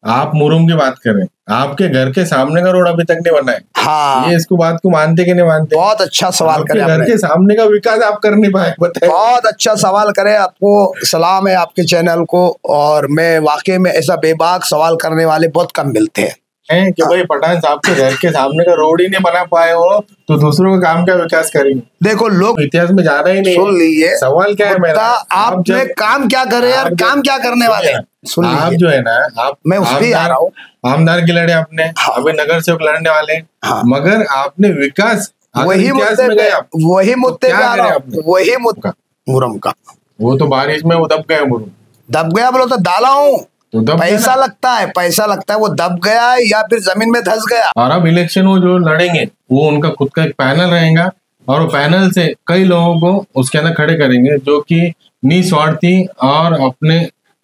आप मुरुम की बात करें, आपके घर के सामने का रोड अभी तक नहीं बना है। हाँ, ये इसको बात को मानते कि नहीं मानते? बहुत अच्छा सवाल करे आपके घर आपने। के सामने का विकास आप कर नहीं पाए, बताइए। बहुत अच्छा सवाल करे, आपको सलाम है आपके चैनल को। और मैं वाकई में ऐसा बेबाक सवाल करने वाले बहुत कम मिलते हैं कि भाई पठान साहब के घर के सामने का रोड ही नहीं बना पाए हो तो दूसरों का काम क्या विकास करेंगे? देखो, लोग इतिहास में जाना ही नहीं। सुन लीजिए, सवाल क्या है मेरा, आपने काम क्या करे यार, काम क्या करने वाले? सुन आप लीजिए, जो है ना, आप मैं उस पे आ रहा हूँ। आमदार की लड़े आपने, हाँ, अभी नगर सेवक लड़ने वाले, हाँ, मगर आपने विकास वही मुद्दे पे, वही मुद्दे पे आ रहा हूँ, वही मुद्दा मुरम का। वो तो बारिश में वो दब गया, मुरम दब गया बोलो तो डाला हूँ, तो पैसा लगता है, पैसा लगता है, वो दब गया है या फिर जमीन में धंस गया। और अब इलेक्शन वो जो लड़ेंगे वो उनका खुद का एक पैनल रहेगा और वो पैनल से कई लोगों को उसके अंदर खड़े करेंगे जो कि निस्वार्थी और अपने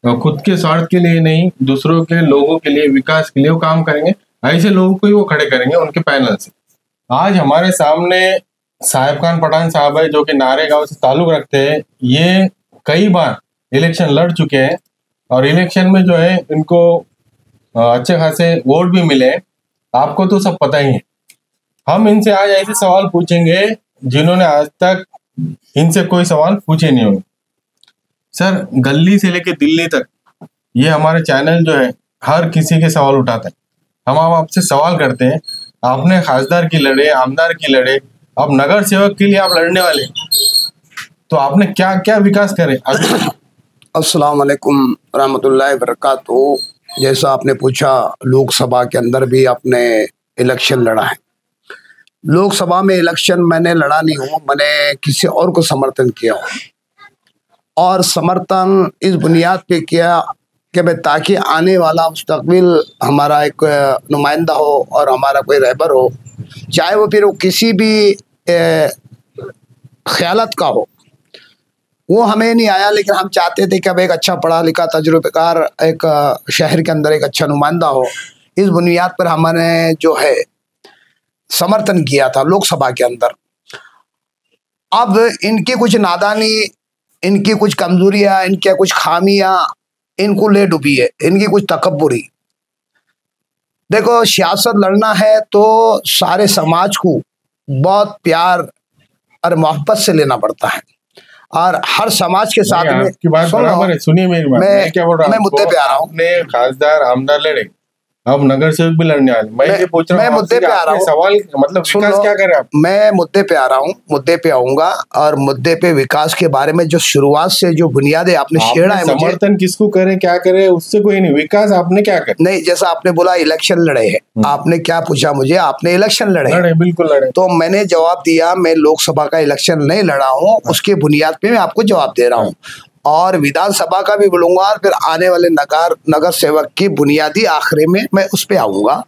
खुद के स्वार्थ के लिए नहीं, दूसरों के लोगों के लिए, विकास के लिए वो काम करेंगे। ऐसे लोगों को ही वो खड़े करेंगे उनके पैनल से। आज हमारे सामने साहिब खान पठान साहब है जो कि नारेगांव से ताल्लुक रखते हैं। ये कई बार इलेक्शन लड़ चुके हैं और इलेक्शन में जो है इनको अच्छे खासे वोट भी मिले। आपको तो सब पता ही है। हम इनसे आज ऐसे सवाल पूछेंगे जिन्होंने आज तक इनसे कोई सवाल पूछे नहीं होंगे। सर, गली से लेके दिल्ली तक ये हमारे चैनल जो है हर किसी के सवाल उठाता है। हम आपसे सवाल करते हैं, आपने खासदार की लड़े, आमदार की लड़े, अब नगर सेवक के लिए आप लड़ने वाले, तो आपने क्या क्या विकास करे? अस्सलाम वालेकुम रहमतुल्लाहि बरकातहू। जैसा आपने पूछा, लोकसभा के अंदर भी आपने इलेक्शन लड़ा है। लोकसभा में इलेक्शन मैंने लड़ा नहीं हूँ, मैंने किसी और को समर्थन किया हो, और समर्थन इस बुनियाद पे किया कि भाई ताकि आने वाला मुस्तकबिल हमारा एक नुमाइंदा हो और हमारा कोई रहबर हो, चाहे वो फिर वो किसी भी ख्यालत का हो, वो हमें नहीं आया, लेकिन हम चाहते थे कि अब एक अच्छा पढ़ा लिखा तजुर्बेकार एक शहर के अंदर एक अच्छा नुमाइंदा हो। इस बुनियाद पर हमने जो है समर्थन किया था लोकसभा के अंदर। अब इनकी कुछ नादानी, इनकी कुछ कमजोरियां, इनकी कुछ खामियां इनको ले डूबी है, इनकी कुछ तकब्बुरी। देखो, सियासत लड़ना है तो सारे समाज को बहुत प्यार और मोहब्बत से लेना पड़ता है, और हर समाज के साथ में। आपकी बात बराबर है, सुनिए मेरी बात। मैं क्या बोल रहा हूँ, मैं मुद्दे पे आ रहा हूँ। आपने खासदार आमदार लड़े, अब नगर सेवक भी लड़ने वाले। मैं ये पूछ रहा हूँ, मुद्दे पे आ रहा हूँ। सवाल मतलब विकास क्या करे आप? मैं मुद्दे पे आ रहा हूँ, मुद्दे पे आऊंगा, और मुद्दे पे विकास के बारे में जो शुरुआत से जो बुनियादें आपने छेड़ा है, समर्थन किसको करे, क्या करे, उससे कोई नहीं, विकास आपने क्या करे? नहीं, जैसा आपने बोला इलेक्शन लड़े हैं, आपने क्या पूछा मुझे? आपने इलेक्शन लड़े? बिल्कुल लड़े। तो मैंने जवाब दिया, मैं लोकसभा का इलेक्शन नहीं लड़ा हूँ, उसके बुनियाद पे मैं आपको जवाब दे रहा हूँ। और विधानसभा का भी बोलूंगा, और फिर आने वाले नगर सेवक की बुनियादी आखिरी में मैं उस पे आऊंगा।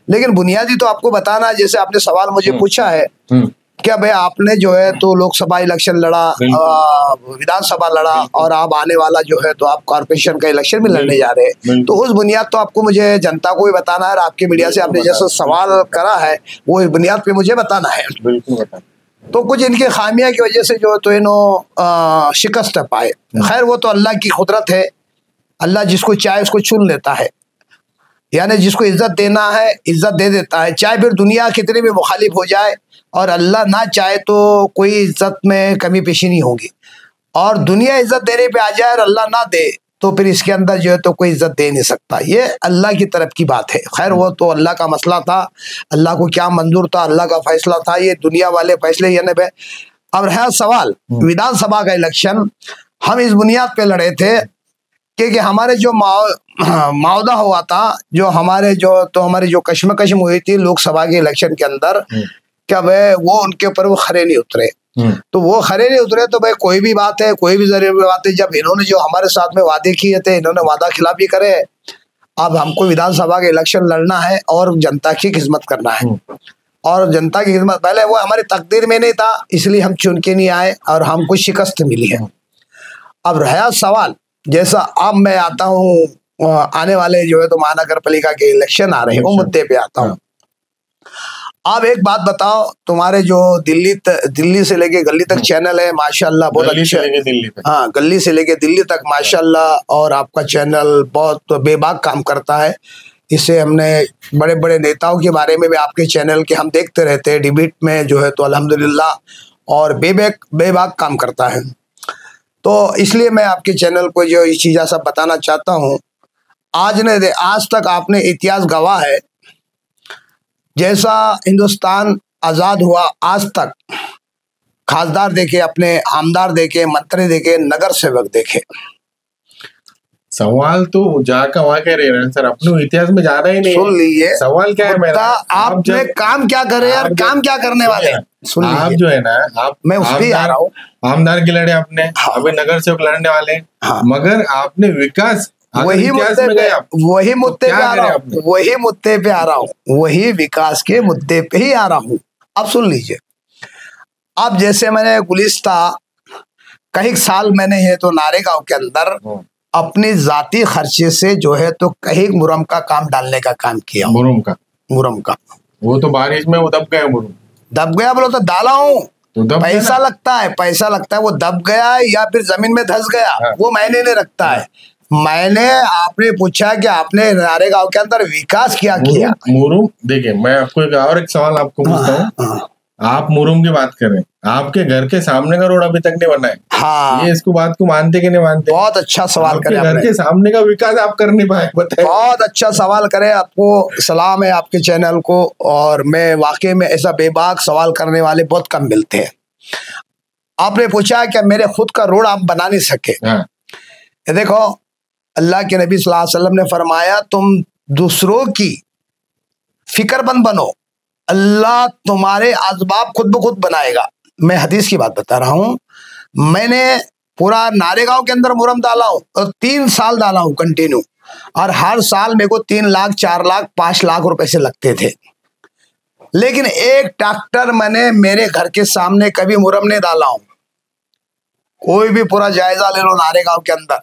लेकिन बुनियादी तो आपको बताना, जैसे आपने सवाल मुझे पूछा है क्या भाई आपने जो है तो लोकसभा इलेक्शन लड़ा, विधानसभा लड़ा, और आप आने वाला जो है तो आप कॉर्पोरेशन का इलेक्शन भी लड़ने जा रहे हैं, तो उस बुनियाद तो आपको मुझे जनता को भी बताना है, और आपके मीडिया से आपने जैसा सवाल करा है वो इस बुनियाद पे मुझे बताना है। तो कुछ इनकी खामियां की वजह से जो है तो इन्हों शिकस्त पाए। खैर, वो तो अल्लाह की कुदरत है, अल्लाह जिसको चाहे उसको चुन लेता है, यानी जिसको इज्जत देना है इज्जत दे देता है, चाहे फिर दुनिया कितनी भी मुखालिफ हो जाए, और अल्लाह ना चाहे तो कोई इज्जत में कमी पेशी नहीं होगी। और दुनिया इज्जत देने पे आ जाए और अल्लाह ना दे तो फिर इसके अंदर जो है तो कोई इज्जत दे नहीं सकता। ये अल्लाह की तरफ की बात है। खैर, वो तो अल्लाह का मसला था, अल्लाह को क्या मंजूर था, अल्लाह का फैसला था, ये दुनिया वाले फैसले यानी पे। अब है सवाल विधानसभा का इलेक्शन, हम इस बुनियाद पे लड़े थे कि हमारे जो मावदा हुआ था, जो हमारी जो कश्मकश हुई थी लोकसभा के इलेक्शन के अंदर, क्या भाई वो उनके ऊपर वो खरे नहीं उतरे। तो वो खरे नहीं उतरे तो भाई कोई भी बात है, कोई भी जरूरी बात है, जब इन्होंने जो हमारे साथ में वादे किए थे, इन्होंने वादा खिलाफी करे। अब हमको विधानसभा का इलेक्शन लड़ना है और जनता की खिदमत करना है, और जनता की खिदमत पहले वो हमारी तकदीर में नहीं था, इसलिए हम चुन के नहीं आए और हमको शिकस्त मिली है। अब रहा सवाल, जैसा अब मैं आता हूँ आने वाले जो है तो महानगर पालिका के इलेक्शन आ रहे हैं, वो मुद्दे पे आता हूँ। आप एक बात बताओ, तुम्हारे जो दिल्ली से लेके गली तक चैनल है माशाल्लाह, बहुत गली से अच्छा। लेके दिल्ली तक। हाँ, गली से लेके दिल्ली तक माशाल्लाह, और आपका चैनल बहुत बेबाक काम करता है। इससे हमने बड़े बड़े नेताओं के बारे में भी आपके चैनल के हम देखते रहते हैं डिबेट में जो है, तो अल्हम्दुलिल्लाह, और बेबाक काम करता है। तो इसलिए मैं आपके चैनल को जो ये चीज़ सब बताना चाहता हूँ। आज तक आपने इतिहास गवाह है, जैसा हिंदुस्तान आज़ाद हुआ आज तक खासदार देखे, अपने आमदार देखे, मंत्री देखे, नगर सेवक देखे। सवाल तो जाकर वहां कह रहे हैं सर, अपने इतिहास में जा रहा ही नहीं। सुन लीजिए, सवाल क्या है मेरा, आपने काम क्या करे यार, काम क्या करने वाले? सुन लीजिए, आप जो है ना, आप मैं उस पे आ रहा हूँ। आमदार की लड़े आपने, हाँ, अभी नगर सेवक लड़ने वाले, हाँ, मगर आपने विकास, वही मुद्दे पे आ रहा हूँ, वही मुद्दे पे आ रहा हूँ, वही विकास के मुद्दे पे ही आ रहा हूँ। अब सुन लीजिए, अब जैसे मैंने गुलिस्ता कई साल मैंने है तो नारेगांव के अंदर अपनी जाती खर्चे से जो है तो कहीं मुरम का काम डालने का काम किया। मुरम का वो तो बारिश में वो दब गया, मुरम दब गया बोलो तो डाला हूँ, तो पैसा लगता है, वो दब गया है या फिर जमीन में धंस गया, हाँ। वो मायने नहीं रखता है। मैंने आपने पूछा कि आपने नारेगांव के अंदर विकास क्या किया। मुरुम देखिए, मैं आपको एक सवाल आपको पूछता हूँ। आप मुरुम की बात कर रहे हैं, आपके घर के सामने का रोड अभी तक नहीं बना है। हाँ, ये इसको बात को मानते कि नहीं मानते? बहुत अच्छा सवाल करे आपने। घर के सामने का विकास आप कर नहीं पाए, बताइए। बहुत अच्छा सवाल करे, आपको सलाम है आपके चैनल को। और मैं वाकई में ऐसा बेबाक सवाल करने वाले बहुत कम मिलते हैं। आपने पूछा कि मेरे खुद का रोड आप बना नहीं सके। हाँ। ये देखो, अल्लाह के नबी सल्लल्लाहु अलैहि वसल्लम ने फरमाया, तुम दूसरों की फिक्रमंद बनो, अल्लाह तुम्हारे असबाब खुद ब खुद बनाएगा। मैं हदीस की बात बता रहा हूँ। मैंने पूरा नारेगांव के अंदर मुरम डाला हूँ और 3 साल डाला हूँ कंटिन्यू, और हर साल मेरे को 3 लाख 4 लाख 5 लाख रुपए से लगते थे। लेकिन एक ट्रैक्टर मैंने मेरे घर के सामने कभी मुरम नहीं डाला हूँ। कोई भी पूरा जायजा ले लो नारेगांव के अंदर,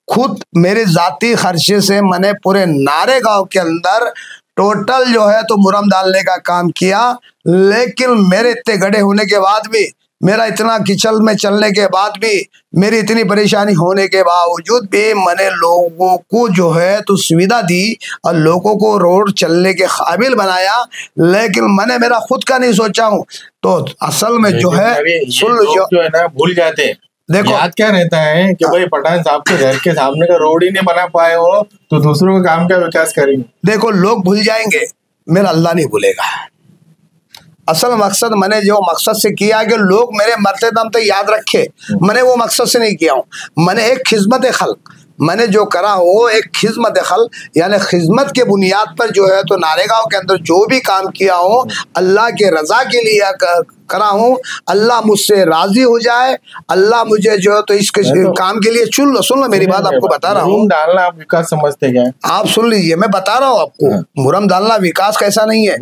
खुद मेरे जाती खर्चे से मैंने पूरे नारेगांव के अंदर टोटल जो है तो मुरम डालने का काम किया। लेकिन मेरे इतने गड्ढे होने के बाद भी, मेरा इतना किचल में चलने के बाद भी, मेरी इतनी परेशानी होने के बावजूद भी मैंने लोगों को जो है तो सुविधा दी और लोगों को रोड चलने के काबिल बनाया। लेकिन मैंने मेरा खुद का नहीं सोचा हूँ। तो असल में जो है, सुन लो, जो है ना, भूल जाते हैं। देखो, याद क्या रहता है कि भाई पठान साहब के घर के सामने का रोड ही नहीं बना पाए हो तो दूसरों का काम क्या विकास करेंगे? देखो, लोग भूल जाएंगे, मेरा अल्लाह नहीं भूलेगा। असल मकसद मैंने जो मकसद से किया कि लोग मेरे मरते दम तक याद रखे, मैंने वो मकसद से नहीं किया हूँ। मैंने एक खिदमत खल्क, मैंने जो करा वो एक खिदमत खल्क, यानी खिदमत के बुनियाद पर जो है तो नारेगांव के अंदर जो भी काम किया हूँ अल्लाह के रजा के लिए करा हूँ। अल्लाह मुझसे राजी हो जाए, अल्लाह मुझे जो है तो इसके काम के लिए सुन लो मेरी बात आपको बता रहा हूँ। डालना आप विकास समझते क्या? आप सुन लीजिए, मैं बता रहा हूँ आपको, मुरम डालना विकास कैसा नहीं है।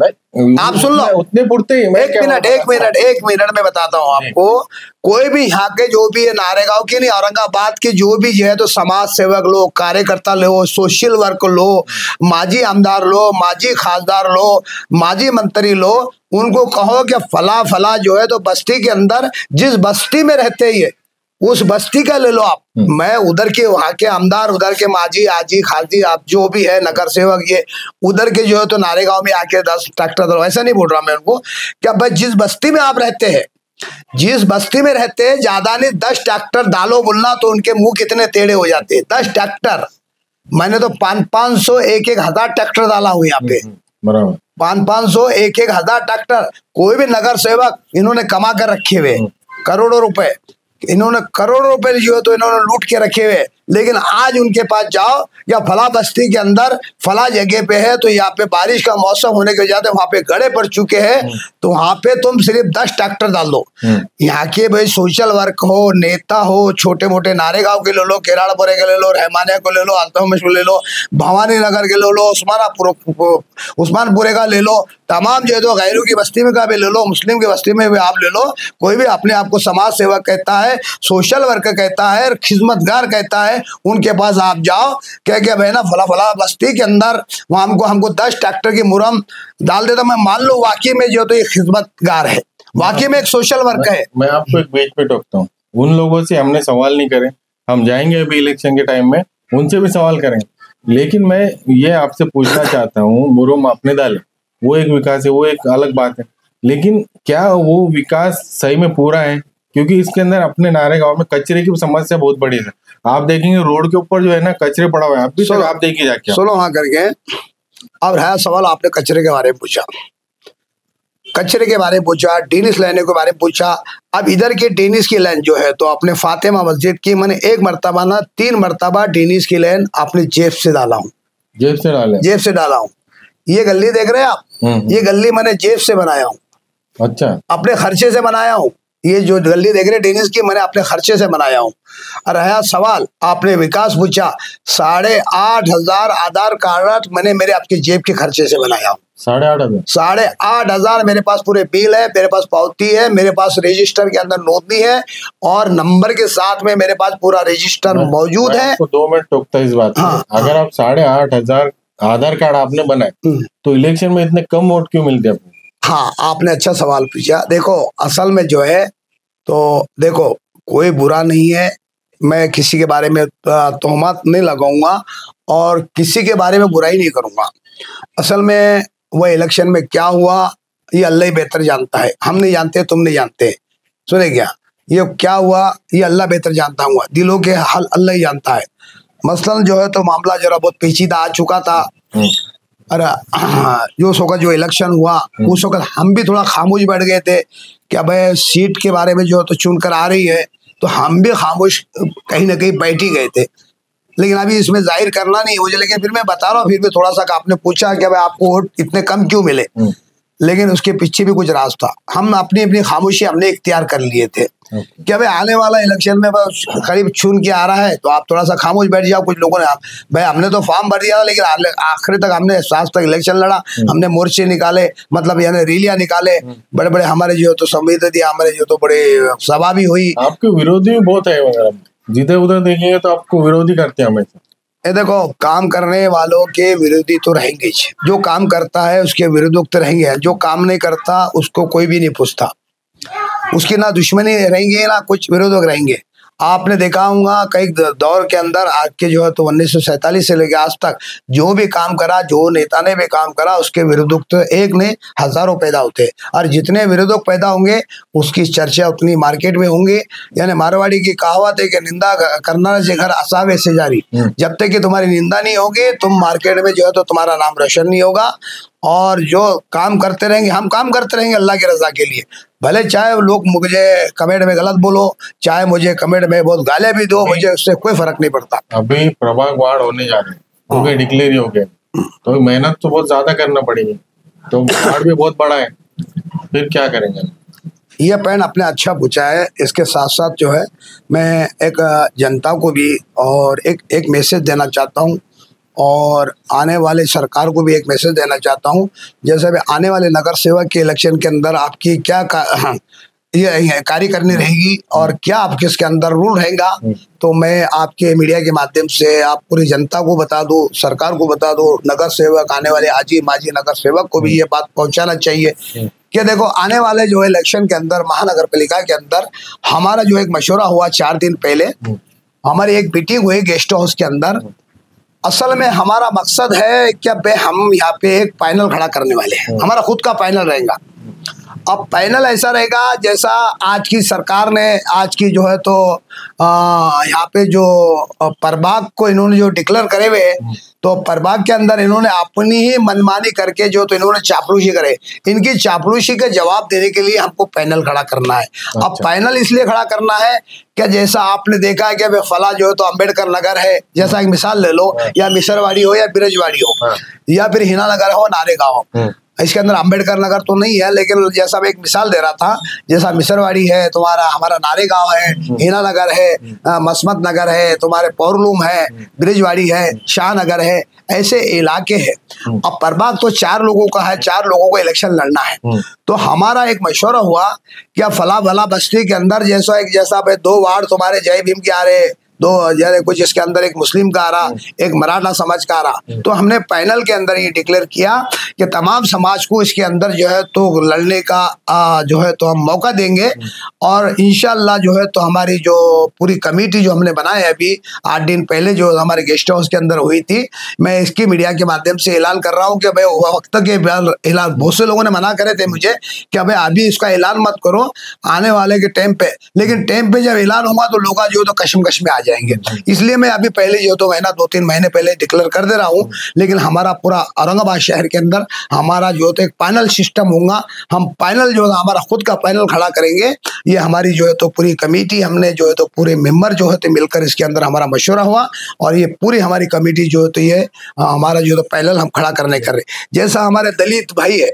आप सुन लो, उतने पुरते ही एक मिनट में बताता हूँ आपको। कोई भी यहाँ के जो भी है, नारेगांव के नहीं, औरंगाबाद के जो भी जो है तो समाज सेवक लो, कार्यकर्ता लो, सोशल वर्क लो, माजी आमदार लो, माजी खासदार लो, माजी मंत्री लो, उनको कहो कि फला जो है तो बस्ती के अंदर जिस बस्ती में रहते ही है उस बस्ती का ले लो आप। मैं उधर के वहाँ के आमदार, उधर के माजी आजी खाजी आप जो भी है नगर सेवक, ये उधर के जो है तो नारेगांव में आके 10 ट्रैक्टर दो, ऐसा नहीं बोल रहा मैं उनको। क्या भाई जिस बस्ती में आप रहते हैं, जिस बस्ती में रहते हैं, ज्यादा नहीं 10 ट्रैक्टर डालो बोलना तो उनके मुंह कितने टेढ़े हो जाते हैं। 10 ट्रैक्टर, मैंने तो 500 1,000 ट्रैक्टर डाला हूँ यहाँ पे, 500 1,000 ट्रैक्टर। कोई भी नगर सेवक इन्होंने कमा कर रखे हुए करोड़ों रुपए, इन्होंने करोड़ों रुपए जो है तो इन्होंने लूट के रखे हुए। लेकिन आज उनके पास जाओ, या फला बस्ती के अंदर फला जगह पे है तो यहाँ पे बारिश का मौसम होने के वजह से वहां पे गड्ढे पड़ चुके हैं, तो वहां पे तुम सिर्फ 10 ट्रैक्टर डाल दो। यहाँ के भाई सोशल वर्क हो, नेता हो, छोटे मोटे नारेगांव के ले लो, केराड़पुरे के ले लो, रहमानिया को ले लो, अल्तमश को ले लो, भवानी नगर के ले लो, उस्मानपुरे का ले लो, तमाम जो है तो गैरों की बस्ती में का भी ले लो, मुस्लिम की बस्ती में भी आप ले लो। कोई भी अपने आप को समाज सेवक कहता है, सोशल वर्कर कहता है, खिदमतगार कहता है, है उनके पास आप जाओ, कह के भाई ना फला फला बस्ती के अंदर वहां हमको 10 ट्रैक्टर की मुरम डाल देता, मैं मान लो वाकई में जो तो ये खिदमतगार है, वाकई में एक सोशल वर्क है। मैं आपको एक बीच पे टोकता हूँ, उन लोगों से हमने सवाल नहीं करे, हम जाएंगे अभी इलेक्शन के टाइम में उनसे भी सवाल करेंगे, लेकिन मैं ये आपसे पूछना चाहता हूँ, मुरम आपने डाले वो एक विकास है, वो एक अलग बात है, लेकिन क्या वो विकास सही में पूरा है? क्योंकि इसके अंदर अपने नारे गांव में कचरे की समस्या बहुत बड़ी है। आप देखेंगे रोड के ऊपर जो है ना कचरे पड़ा हुआ है, अभी तक आप देखिए जाके। सुनो हाँ करके, अब है सवाल आपने कचरे के बारे में पूछा, कचरे के बारे में पूछा, टेनिस लेने के बारे में पूछा। अब इधर की टेनिस की लाइन जो है तो अपने फातिमा मस्जिद की मैंने 1 मरतबा ना 3 मरतबा टेनिस की लाइन अपने जेब से डाला हूँ, जेब से डाला हूँ। ये गली देख रहे हैं आप, ये गली मैंने जेब से बनाया हूँ, अच्छा, अपने खर्चे से बनाया हूँ। ये जो गली देख रहे हैं टेनिस की, मैंने अपने खर्चे से बनाया हूँ। और रहा सवाल आपने विकास पूछा, 8,500 आधार कार्ड मैंने मेरे आपके जेब के खर्चे से बनाया हूँ। 8,500 मेरे पास पूरे बिल है, मेरे पास पावती है, मेरे पास रजिस्टर के अंदर नोटनी है और नंबर के साथ में मेरे पास पूरा रजिस्टर मौजूद है। 2 मिनट टोकता इस बात। हाँ, अगर आप 8,500 आधार कार्ड आपने बनाए तो इलेक्शन में इतने कम वोट क्यों मिलते हैं? हाँ, आपने अच्छा सवाल पूछा। देखो असल में जो है तो देखो कोई बुरा नहीं है, मैं किसी के बारे में तोहमत नहीं लगाऊंगा और किसी के बारे में बुराई नहीं करूंगा। असल में वह इलेक्शन में क्या हुआ ये अल्लाह ही बेहतर जानता है, हम नहीं जानते, तुम नहीं जानते। सुने क्या, ये क्या हुआ ये अल्लाह बेहतर जानता हुआ, दिलों के हाल अल्लाह ही जानता है। मसलन जो है तो मामला जरा बहुत पेचीदा आ चुका था। अरे जो उस वक्त जो इलेक्शन हुआ उस वक्त हम भी थोड़ा खामोश बैठ गए थे कि अब सीट के बारे में जो तो चुन कर आ रही है तो हम भी खामोश कहीं ना कहीं बैठ ही गए थे, लेकिन अभी इसमें जाहिर करना नहीं हो जाए। लेकिन फिर मैं बता रहा हूँ, फिर भी थोड़ा सा आपने पूछा कि भाई आपको वोट इतने कम क्यों मिले, लेकिन उसके पीछे भी कुछ राज था। हम अपनी अपनी खामोशी हमने इख्तियार कर लिए थे कि भाई आने वाला इलेक्शन में बस करीब छून के आ रहा है तो आप थोड़ा सा खामोश बैठ जाओ। कुछ लोगों ने भाई हमने तो फॉर्म भर दिया लेकिन आखिर तक हमने साथ तक इलेक्शन लड़ा, हमने मोर्चे निकाले, मतलब यानी रैलियां निकाले, बड़े बड़े हमारे जो तो संवेदन दिया, हमारे जो तो बड़े सभा भी हुई। आपके विरोधी भी बहुत है, जिधर उधर देखेंगे तो आपको विरोधी करते हैं हमेशा। देखो काम करने वालों के विरोधी तो रहेंगे, जो काम करता है उसके विरोधी तो रहेंगे, जो काम नहीं करता उसको कोई भी नहीं पूछता, उसकी ना दुश्मनी रहेंगे ना कुछ विरोधक रहेंगे। आपने देखा होगा कई दौर के अंदर आज के जो है तो 1947 से लेकर आज तक जो भी काम करा, जो नेता ने भी काम करा, उसके विरोधक तो एक ने हजारों पैदा होते, और जितने विरोधक पैदा होंगे उसकी चर्चा उतनी मार्केट में होंगी। यानी मारवाड़ी की कहावत है कि निंदा करना से घर असावे से जारी, जब तक कि तुम्हारी निंदा नहीं होगी तुम मार्केट में जो है तो तुम्हारा नाम रोशन नहीं होगा। और जो काम करते रहेंगे, हम काम करते रहेंगे अल्लाह की रजा के लिए, भले चाहे लोग मुझे कमेंट में गलत बोलो, चाहे मुझे कमेंट में बहुत गालियां भी दो, मुझे उससे कोई फर्क नहीं पड़ता। अभी प्रभाग वार्ड होने जा रहे हैं, डिक्लेयर हो गए, तो मेहनत तो बहुत ज्यादा करना पड़ेगी, तो वार्ड भी बहुत बड़ा है, फिर क्या करेंगे? ये पैन अपने अच्छा पूछा है। इसके साथ साथ जो है मैं एक जनता को भी और एक मैसेज देना चाहता हूँ और आने वाले सरकार को भी एक मैसेज देना चाहता हूँ। जैसे भी आने वाले नगर सेवक के इलेक्शन के अंदर आपकी क्या ये कार्य करनी रहेगी और क्या आपके इसके अंदर रूल रहेगा, तो मैं आपके मीडिया के माध्यम से आप पूरी जनता को बता दो, सरकार को बता दो, नगर सेवक आने वाले आजी माजी नगर सेवक को भी ये बात पहुंचाना चाहिए कि देखो आने वाले जो इलेक्शन के अंदर महानगर पालिका के अंदर हमारा जो एक मशवरा हुआ 4 दिन पहले, हमारी एक मीटिंग हुई गेस्ट हाउस के अंदर। असल में हमारा मकसद है कि हम यहाँ पे एक पैनल खड़ा करने वाले हैं, हमारा खुद का पैनल रहेगा। अब पैनल ऐसा रहेगा जैसा आज की सरकार ने आज की जो है तो यहाँ पे जो प्रभाग को इन्होंने जो डिक्लेयर करे हुए, तो प्रभाग के अंदर इन्होंने अपनी ही मनमानी करके जो तो इन्होंने चापलूसी करे, इनकी चापलूसी का जवाब देने के लिए हमको पैनल खड़ा करना है। अब पैनल इसलिए खड़ा करना है कि जैसा आपने देखा है कि फला जो है तो अम्बेडकर नगर है, जैसा एक मिसाल ले लो, या मिसरवाड़ी हो या बिरजवाड़ी हो या फिर हिना नगर हो नारेगांव हो, इसके अंदर अम्बेडकर नगर तो नहीं है, लेकिन जैसा मैं एक मिसाल दे रहा था, जैसा मिसरवाड़ी है, तुम्हारा हमारा नारेगांव है, हिना नगर है, मसमत नगर है, तुम्हारे पौरलूम है, ब्रिजवाड़ी है, शाहनगर है, ऐसे इलाके हैं। अब प्रभाग तो 4 लोगों का है, 4 लोगों को इलेक्शन लड़ना है। तो हमारा एक मशवरा हुआ कि फला भला बस्ती के अंदर जैसा 2 वार्ड तुम्हारे जय भीम के आ रहे, 2000 कुछ, इसके अंदर एक मुस्लिम का आ रहा, एक मराठा समाज का आ रहा। तो हमने पैनल के अंदर ये डिक्लेयर किया कि तमाम समाज को इसके अंदर जो है तो लड़ने का जो है तो हम मौका देंगे। और इंशाल्लाह जो है तो हमारी जो पूरी कमेटी जो हमने बनाई है अभी 8 दिन पहले जो हमारे गेस्ट हाउस के अंदर हुई थी, मैं इसकी मीडिया के माध्यम से ऐलान कर रहा हूँ कि भाई वक्त के ऐलान, बहुत से लोगों ने मना करे थे मुझे कि भाई अभी इसका ऐलान मत करो, आने वाले के टाइम पे, लेकिन टाइम पे जब ऐलान होगा तो लोग जो तो कशमकश में आ जाएंगे। इसलिए मैं अभी पहले जो तो महीना 2-3 महीने पहले डिक्लेयर कर दे रहा हूँ। लेकिन हमारा पूरा औरंगाबाद शहर के अंदर हमारा जो तो एक पैनल सिस्टम होगा, हम पैनल जो है हमारा खुद का पैनल खड़ा करेंगे। ये हमारी जो है तो पूरी कमेटी, हमने जो है तो पूरे मेंबर जो है तो मिलकर इसके अंदर हमारा मशवरा हुआ और ये पूरी हमारी कमेटी जो है तो ये हमारा जो तो पैनल हम खड़ा करने कर रहे। जैसा हमारे दलित भाई है,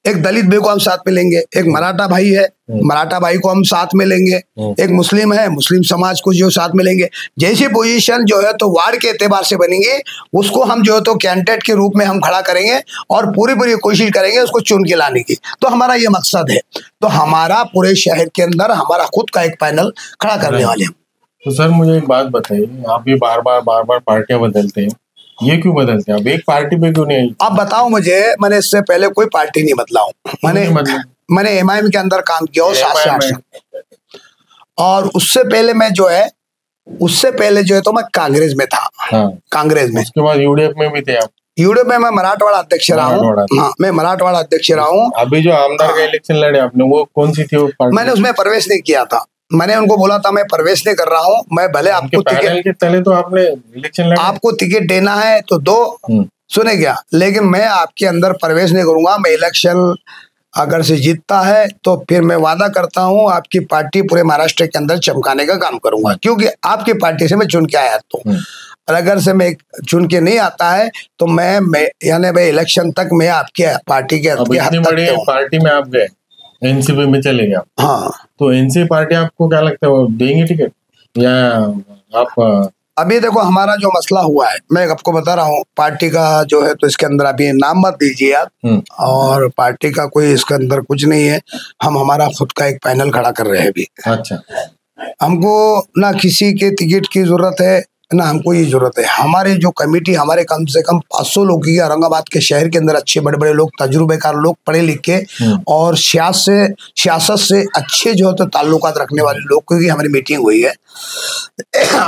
एक दलित भाई को हम साथ में लेंगे, एक मराठा भाई है, मराठा भाई को हम साथ में लेंगे, एक मुस्लिम है, मुस्लिम समाज को जो साथ में लेंगे। जैसी पोजीशन जो है तो वार्ड के एतबार से बनेंगे, उसको हम जो है तो कैंडिडेट के रूप में हम खड़ा करेंगे और पूरी पूरी कोशिश करेंगे उसको चुन के लाने की। तो हमारा ये मकसद है। तो हमारा पूरे शहर के अंदर हमारा खुद का एक पैनल खड़ा करने वाले हैं। तो सर मुझे एक बात बताइए, आप ये बार बार पार्टियां बदलते हैं, ये क्यों बदलते हैं? अब एक पार्टी पे क्यों नहीं? आप बताओ मुझे, मैंने इससे पहले कोई पार्टी नहीं बदला हूँ। मैंने एमआईएम के अंदर काम किया हो 7 से 8 साल, और उससे पहले मैं जो है तो मैं कांग्रेस में था। हाँ। कांग्रेस में, उसके बाद यूडीएफ में भी थे आप? यूडीएफ में मैं मराठवाड़ा अध्यक्ष रहा हूँ। हाँ, मैं मराठवाड़ा अध्यक्ष रहा हूँ। अभी जो आमदार का इलेक्शन लड़े आपने, वो कौन सी थी वो पार्टी? मैंने उसमें प्रवेश नहीं किया था। मैंने उनको बोला था मैं प्रवेश नहीं कर रहा हूँ, मैं भले आपको टिकट के तले तो आपने इलेक्शन लड़ा, आपको टिकट देना है तो दो, सुने क्या, लेकिन मैं आपके अंदर प्रवेश नहीं करूंगा। मैं इलेक्शन अगर से जीतता है तो फिर मैं वादा करता हूँ आपकी पार्टी पूरे महाराष्ट्र के अंदर चमकाने का काम करूंगा, क्योंकि आपकी पार्टी से मैं चुन के आया। तो और अगर से मैं चुन के नहीं आता है तो मैं यानी भाई इलेक्शन तक मैं आपके पार्टी के पार्टी में आप गए, एनसीपी में चले गए। हाँ, तो एनसीपी पार्टी आपको क्या लगता है वो देंगे टिकट या आप? अभी देखो हमारा जो मसला हुआ है, मैं आपको बता रहा हूँ, पार्टी का जो है तो इसके अंदर अभी नाम मत दीजिए आप, और पार्टी का कोई इसके अंदर कुछ नहीं है। हम हमारा खुद का एक पैनल खड़ा कर रहे हैं अभी। अच्छा, हमको ना किसी के टिकट की जरूरत है ना हमको ये जरूरत है। हमारे जो कमेटी, हमारे कम से कम 500 लोग की औरंगाबाद के शहर के अंदर अच्छे बड़े बड़े लोग, तजुर्बेकार लोग, पढ़े लिखे और सियासत से अच्छे जो है तो ताल्लुकात रखने वाले लोग की हमारी मीटिंग हुई है।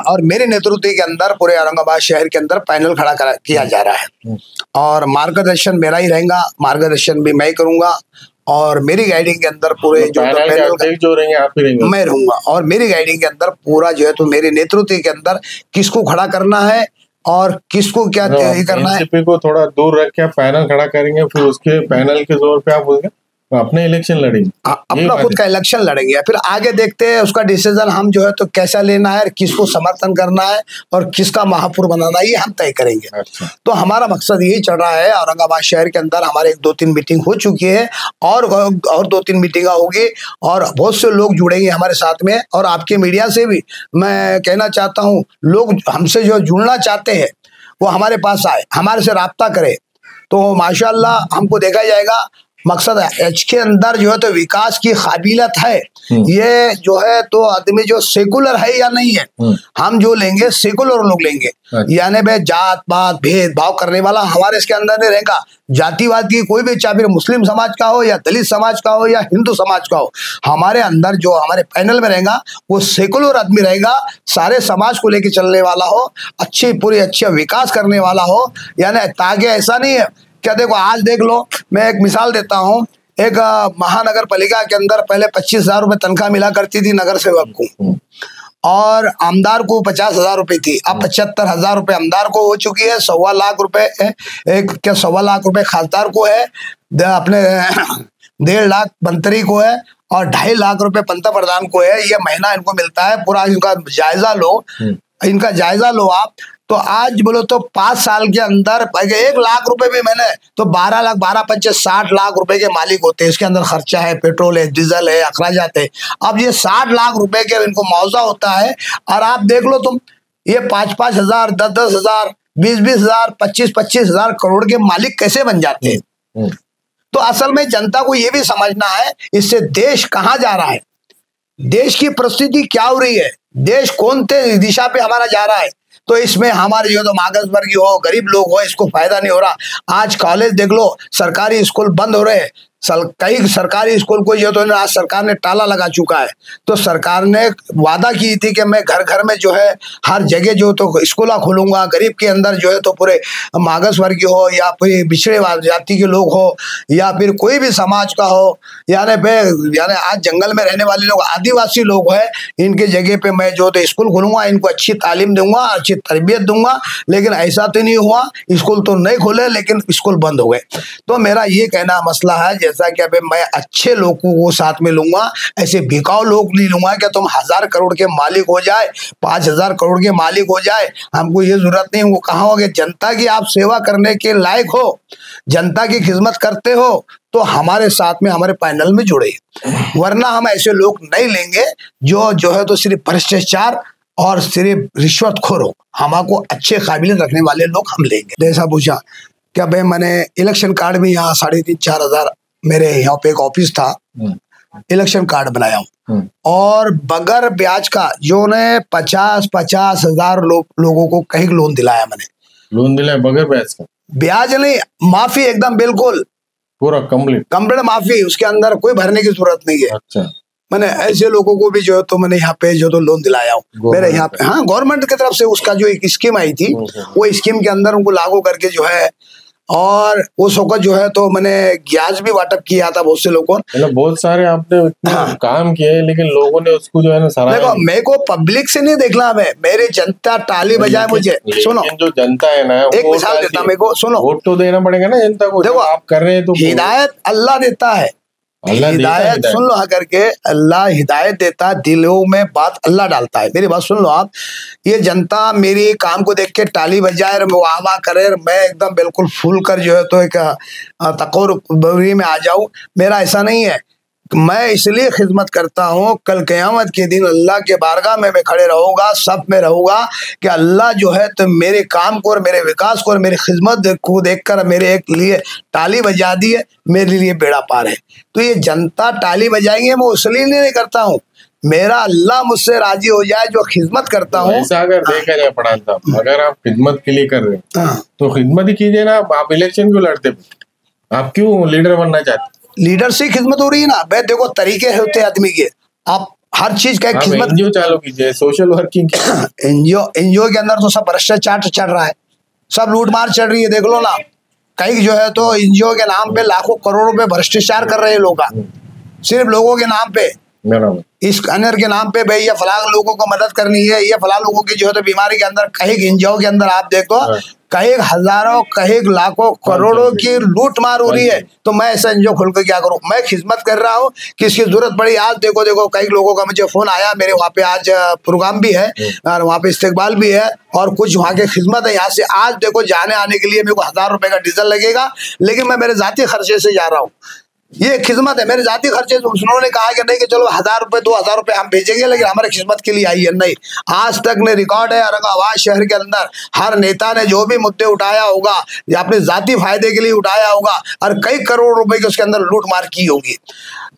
और मेरे नेतृत्व के अंदर पूरे औरंगाबाद शहर के अंदर पैनल खड़ा किया जा रहा है और मार्गदर्शन मेरा ही रहेगा, मार्गदर्शन भी मैं करूंगा और मेरी गाइडिंग के अंदर पूरे जो रहेंगे आप ही रहेंगे, मैं रहूंगा। और मेरी गाइडिंग के अंदर पूरा जो है तो मेरे नेतृत्व के अंदर किसको खड़ा करना है और किसको क्या करना है, एनसीपी को थोड़ा दूर रख के पैनल खड़ा करेंगे, फिर उसके पैनल के जोर पे आप अपने इलेक्शन लड़ेंगे, अपना खुद का इलेक्शन लड़ेंगे। फिर आगे देखते हैं उसका डिसीजन हम जो है तो कैसा लेना है, किसको समर्थन करना है और किसका महापुर बनाना है, ये हम तय करेंगे। अच्छा। तो हमारा मकसद यही चल रहा है। औरंगाबाद शहर के अंदर हमारे 2-3 मीटिंग हो चुकी है और 2-3 मीटिंग होगी और बहुत से लोग जुड़ेंगे हमारे साथ में। और आपके मीडिया से भी मैं कहना चाहता हूँ, लोग हमसे जो जुड़ना चाहते हैं वो हमारे पास आए, हमारे से राब्ता करे, तो माशाल्लाह हमको देखा जाएगा। मकसद है इसके अंदर जो है तो विकास की काबिलियत है, ये जो है तो आदमी जो सेकुलर है या नहीं है, हम जो लेंगे सेकुलर लोग लेंगे, यानी भाई जात पात भेदभाव करने वाला हमारे इसके अंदर नहीं रहेगा। जातिवाद की कोई भी, चाहे मुस्लिम समाज का हो या दलित समाज का हो या हिंदू समाज का हो, हमारे अंदर जो हमारे पैनल में रहेगा वो सेकुलर आदमी रहेगा, सारे समाज को लेके चलने वाला हो, अच्छी पूरी अच्छा विकास करने वाला हो। यानी ताकि ऐसा नहीं है क्या, देखो आज देख लो, मैं एक मिसाल देता हूँ। एक महानगर पालिका के अंदर पहले 25,000 रुपए तनख्वाह मिला करती थी नगर सेवक को और आमदार को 50,000 रुपए थी। अब 75,000 रुपए आमदार को हो चुकी है, 1.25 लाख रुपए एक क्या 1.25 लाख रुपए खासदार को है, अपने 1.5 लाख मंत्री को है और 2.5 लाख रुपए पंत प्रधान को है। ये महीना इनको मिलता है। पूरा इनका जायजा लो आप। तो आज बोलो तो 5 साल के अंदर 1 लाख रुपए भी मैंने तो 12 लाख 60 लाख रुपए के मालिक होते हैं। इसके अंदर खर्चा है, पेट्रोल है, डीजल है, अखराजात है। अब ये 60 लाख रुपए के इनको मुआवजा होता है और आप देख लो तुम, ये 5-5 हजार, 10-10 हजार, 20-20 हजार, 25-25 हजार करोड़ के मालिक कैसे बन जाते हैं। तो असल में जनता को ये भी समझना है इससे देश कहाँ जा रहा है। देश की परिस्थिति क्या हो रही है, देश कौन से दिशा पे हमारा जा रहा है, तो इसमें हमारे जो तो मागासवर्गीय हो, गरीब लोग हो, इसको फायदा नहीं हो रहा। आज कॉलेज देख लो, सरकारी स्कूल बंद हो रहे हैं, कई सरकारी स्कूल को जो तो आज सरकार ने ताला लगा चुका है। तो सरकार ने वादा की थी कि मैं घर घर में जो है हर जगह जो तो स्कूल खोलूंगा, गरीब के अंदर जो है तो पूरे मागासवर्गीय हो या फिर पिछड़े जाति के लोग हो या फिर कोई भी समाज का हो, यानी आज जंगल में रहने वाले लोग, आदिवासी लोग हैं, इनके जगह पे मैं जो तो स्कूल खोलूंगा, इनको अच्छी तालीम दूंगा, अच्छी तरबियत दूंगा। लेकिन ऐसा तो नहीं हुआ, स्कूल तो नहीं खोले लेकिन स्कूल बंद हो गए। तो मेरा ये कहना मसला है, जैसा कि अभी मैं अच्छे लोगों को साथ में लूंगा, ऐसे बिकाऊ लोग नहीं लूंगा कि तुम 1000 करोड़ के मालिक हो जाए, 5000 करोड़ के मालिक हो जाए, हमको ये जरूरत नहीं। वो कहाँ होगे, जनता की आप सेवा करने के लायक हो, जनता की खिदमत करते हो तो हमारे साथ में हमारे पैनल में जुड़े, वरना हम ऐसे लोग नहीं लेंगे जो है तो सिर्फ भ्रष्टाचार और सिर्फ रिश्वतखोर हो। हमको अच्छे काबिलियत रखने वाले लोग हम लेंगे। जैसा पूछा क्या भाई, मैंने इलेक्शन कार्ड भी यहाँ 3,500-4 हजार, मेरे यहाँ पे एक ऑफिस था, इलेक्शन कार्ड बनाया हूँ, और बगैर ब्याज का जो ने 50-50 हजार लोगों को कहीं लोन दिलाया। मैंने लोन दिलाया बगैर ब्याज का, ब्याज नहीं, माफी एकदम बिल्कुल पूरा कंप्लीट माफी, उसके अंदर कोई भरने की जरूरत नहीं है। अच्छा, मैंने ऐसे लोगों को भी जो है तो मैंने यहाँ पे जो तो लोन दिलाया हूँ मेरे यहाँ पे। हाँ, गवर्नमेंट की तरफ से उसका जो एक स्कीम आई थी, वो स्कीम के अंदर उनको लागू करके जो है, और उस वक्त जो है तो मैंने ब्याज भी वाटप किया था बहुत से लोगों ने। बहुत सारे आपने काम किए, लेकिन लोगों ने उसको जो है ना सराहा। देखो, मेरे को पब्लिक से नहीं देखना है, मेरी जनता ताली बजाए मुझे। सुनो, जो जनता है ना, एक मिसाल देता मेरे को, सुनो, वोट तो देना पड़ेगा ना जनता को। देखो, आप कर रहे हैं तो हिदायत अल्लाह देता है, हिदायत सुन लो करके, अल्लाह हिदायत देता है, दिलों में बात अल्लाह डालता है। मेरी बात सुन लो आप, ये जनता मेरे काम को देख के ताली बजाए और वाह वाह करे, मैं एकदम बिल्कुल फूल कर जो है तो एक तकौरी में आ जाऊं, मेरा ऐसा नहीं है। मैं इसलिए खिदमत करता हूँ, कल क़यामत के दिन अल्लाह के बारगाह में मैं खड़े रहूंगा, सब में रहूंगा कि अल्लाह जो है तो मेरे काम को और मेरे विकास को और मेरी खिदमत को देखकर मेरे एक लिए ताली बजा दी है, मेरे लिए बेड़ा पार है। तो ये जनता ताली बजाएंगे, मैं इसलिए नहीं करता हूँ, मेरा अल्लाह मुझसे राजी हो जाए जो खिदमत करता हूँ। ऐसा अगर देखा जाए पठान साहब, अगर आप खिदमत के लिए कर रहे हैं तो खिदमत ही कीजिए ना। आप इलेक्शन क्यों लड़ते, आप क्यों लीडर बनना चाहते? लीडर से खिदमत हो रही है ना भाई। देखो, तरीके होते हैं आदमी के, आप हर चीज का खिदमत। एनजीओ चालू कीजिए, सोशल वर्किंग कीजिए। एनजीओ के अंदर तो सब भ्रष्टाचार चल रहा है, सब लूटमार चल रही है। देख लो ना, कई जो है तो एनजीओ के नाम पे लाखों करोड़ों रुपए भ्रष्टाचार कर रहे हैं लोग, सिर्फ लोगों के नाम पे, इस अनर के नाम पे, भाई ये फलां लोगों को मदद करनी है, ये फलां लोगों की जो है तो बीमारी के अंदर, कहीं एनजीओ के अंदर आप देखो कहीं हजारों कहीं लाखों करोड़ों की लूट मार हो रही है। तो मैं ऐसा एनजीओ खोल कर क्या करूं? मैं खिदमत कर रहा हूं, किसकी जरूरत पड़ी। आज देखो कई लोगों का मुझे फोन आया, मेरे वहाँ पे आज प्रोग्राम भी है और वहाँ पे इस्तेकबाल भी है और कुछ वहाँ के खिदमत है। यहाँ से आज देखो जाने आने के लिए मेरे को 1000 रुपए का डीजल लगेगा, लेकिन मैं मेरे जाती खर्चे से जा रहा हूँ। ये खिदमत है, मेरे जाती खर्चे। उन्होंने कहा कि नहीं कि चलो 1000 रुपए 2000 रुपए हम भेजेंगे, लेकिन हमारे खिदमत के लिए आई है। नहीं, आज तक ने रिकॉर्ड है औरंगाबाद शहर के अंदर हर नेता ने जो भी मुद्दे उठाया होगा या अपने जाती फायदे के लिए उठाया होगा और कई करोड़ रुपए की उसके अंदर लूट मार की होगी।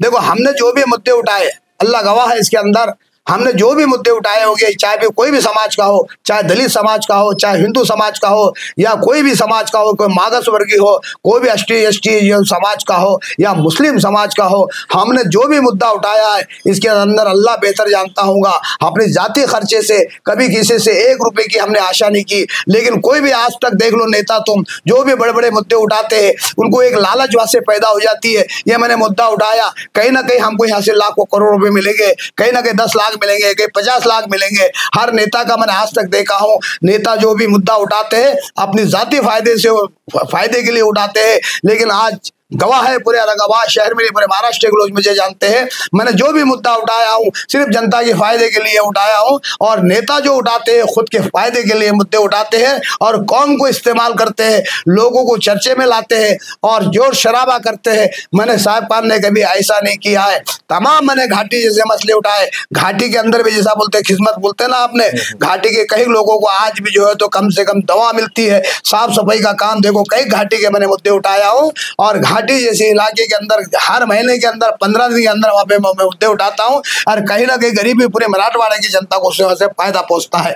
देखो, हमने जो भी मुद्दे उठाए, अल्लाह गवाह है, इसके अंदर हमने जो भी मुद्दे उठाए होंगे, चाहे भी कोई भी समाज का हो, चाहे दलित समाज का हो, चाहे हिंदू समाज का हो, या कोई भी समाज का हो, कोई मागासवर्गीय हो, कोई भी एसटी समाज का हो या मुस्लिम समाज का हो, हमने जो भी मुद्दा उठाया है इसके अंदर अल्लाह बेहतर जानता होगा, अपने जाती खर्चे से कभी किसी से 1 रुपए की हमने आशा नहीं की। लेकिन कोई भी आज तक देख लो नेता, तुम जो भी बड़े बड़े मुद्दे उठाते हैं उनको एक लालच वहां से पैदा हो जाती है, ये मैंने मुद्दा उठाया, कहीं ना कहीं हमको यहाँ से लाखों करोड़ रुपए मिलेंगे, कहीं ना कहीं 10 लाख मिलेंगे, कहीं 50 लाख मिलेंगे। हर नेता का मैंने आज तक देखा हूं, नेता जो भी मुद्दा उठाते हैं अपनी जाती फायदे के लिए उठाते हैं, लेकिन आज गवाह है पूरे औरंगाबाद शहर में, पूरे महाराष्ट्र के लोग मुझे जानते हैं, मैंने जो भी मुद्दा उठाया हूँ सिर्फ जनता के फायदे के लिए उठाया हूँ। और नेता जो उठाते हैं खुद के फायदे के लिए मुद्दे उठाते हैं और कौम को इस्तेमाल करते हैं, लोगों को चर्चे में लाते हैं और जोर शराबा करते हैं। मैंने साहब पान ने कभी ऐसा नहीं किया है। तमाम मैंने घाटी जैसे मसले उठाए, घाटी के अंदर भी जैसा बोलते हैं खिदमत बोलते हैं ना आपने, घाटी के कई लोगों को आज भी जो है तो कम से कम दवा मिलती है, साफ सफाई का काम देखो, कई घाटी के मैंने मुद्दे उठाया हूँ और गुवाहाटी जैसे इलाके के अंदर हर महीने के अंदर 15 दिन के अंदर वहाँ पे मैं मुद्दे उठाता हूँ और कहीं ना कहीं गरीबी पूरे मराठवाड़ा की जनता को उससे फायदा पहुंचता है।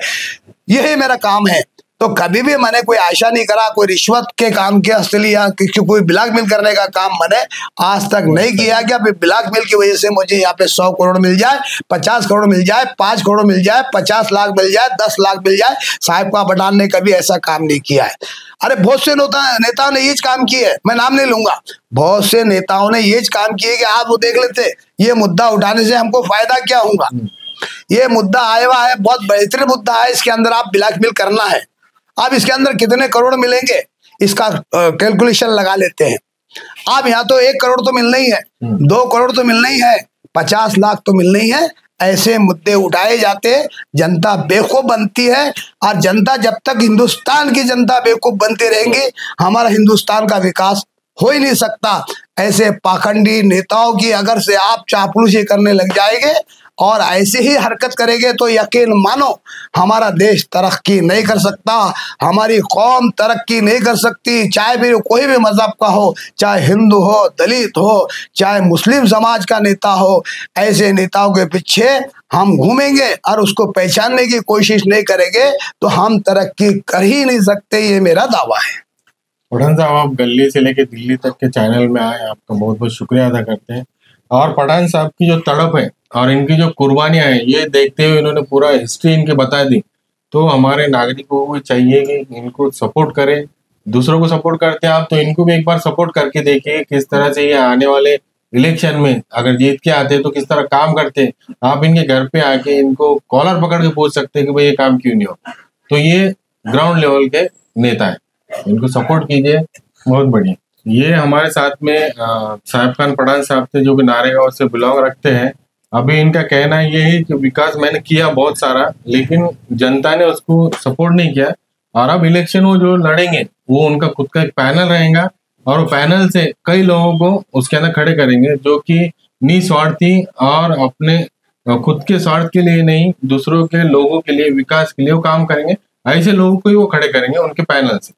यही मेरा काम है। तो कभी भी मैंने कोई आशा नहीं करा, कोई रिश्वत के काम किया असली या कोई ब्लैकमेल करने का काम मैंने आज तक नहीं किया। क्या ब्लैकमेल की वजह से मुझे यहाँ पे 100 करोड़ मिल जाए, 50 करोड़ मिल जाए, 5 करोड़ मिल जाए, 50 लाख मिल जाए, 10 लाख मिल जाए, साहिब का बटान ने कभी ऐसा काम नहीं किया है। अरे बहुत से नेताओं ने ये काम किए है, मैं नाम नहीं लूंगा, बहुत से नेताओं ने ये काम किए कि आप वो देख लेते ये मुद्दा उठाने से हमको फायदा क्या होगा। ये मुद्दा आया हुआ है, बहुत बेहतरीन मुद्दा है, इसके अंदर आप ब्लैकमेल करना है, आप इसके अंदर कितने करोड़ मिलेंगे इसका कैलकुलेशन लगा लेते हैं। आप यहाँ तो 1 करोड़ तो मिलना ही है, 2 करोड़ तो मिलना ही है, 50 लाख तो मिलना ही है। ऐसे मुद्दे उठाए जाते, जनता बेवकूफ बनती है और जनता जब तक हिंदुस्तान की जनता बेवकूफ बनती रहेंगी हमारा हिंदुस्तान का विकास हो ही नहीं सकता। ऐसे पाखंडी नेताओं की अगर से आप चापलूसी करने लग जाएंगे और ऐसे ही हरकत करेंगे तो यकीन मानो हमारा देश तरक्की नहीं कर सकता, हमारी कौम तरक्की नहीं कर सकती। चाहे भी कोई भी मजहब का हो, चाहे हिंदू हो, दलित हो, चाहे मुस्लिम समाज का नेता हो, ऐसे नेताओं के पीछे हम घूमेंगे और उसको पहचानने की कोशिश नहीं करेंगे तो हम तरक्की कर ही नहीं सकते। ये मेरा दावा है। पठान साहब, आप गली से लेके दिल्ली तक के चैनल में आए, आपका बहुत बहुत शुक्रिया अदा करते हैं। और पठान साहब की जो तड़प है और इनकी जो कुर्बानियां हैं ये देखते हुए इन्होंने पूरा हिस्ट्री इनकी बता दी। तो हमारे नागरिकों को चाहिए कि इनको सपोर्ट करें, दूसरों को सपोर्ट करते हैं आप तो इनको भी एक बार सपोर्ट करके देखिए किस तरह से ये आने वाले इलेक्शन में अगर जीत के आते हैं तो किस तरह काम करते हैं। आप इनके घर पे आके इनको कॉलर पकड़ के पूछ सकते हैं कि भाई ये काम क्यों नहीं हो। तो ये ग्राउंड लेवल के नेता है, इनको सपोर्ट कीजिए, बहुत बढ़िया। ये हमारे साथ में साहिब खान पठान साहब थे जो कि नारेगांव से बिलोंग रखते हैं। अभी इनका कहना ये है कि विकास मैंने किया बहुत सारा लेकिन जनता ने उसको सपोर्ट नहीं किया और अब इलेक्शन वो जो लड़ेंगे वो उनका खुद का एक पैनल रहेगा और वो पैनल से कई लोगों को उसके अंदर खड़े करेंगे जो कि निस्वार्थी और अपने खुद के स्वार्थ के लिए नहीं दूसरों के लोगों के लिए विकास के लिए वो काम करेंगे। ऐसे लोगों को ही वो खड़े करेंगे उनके पैनल से।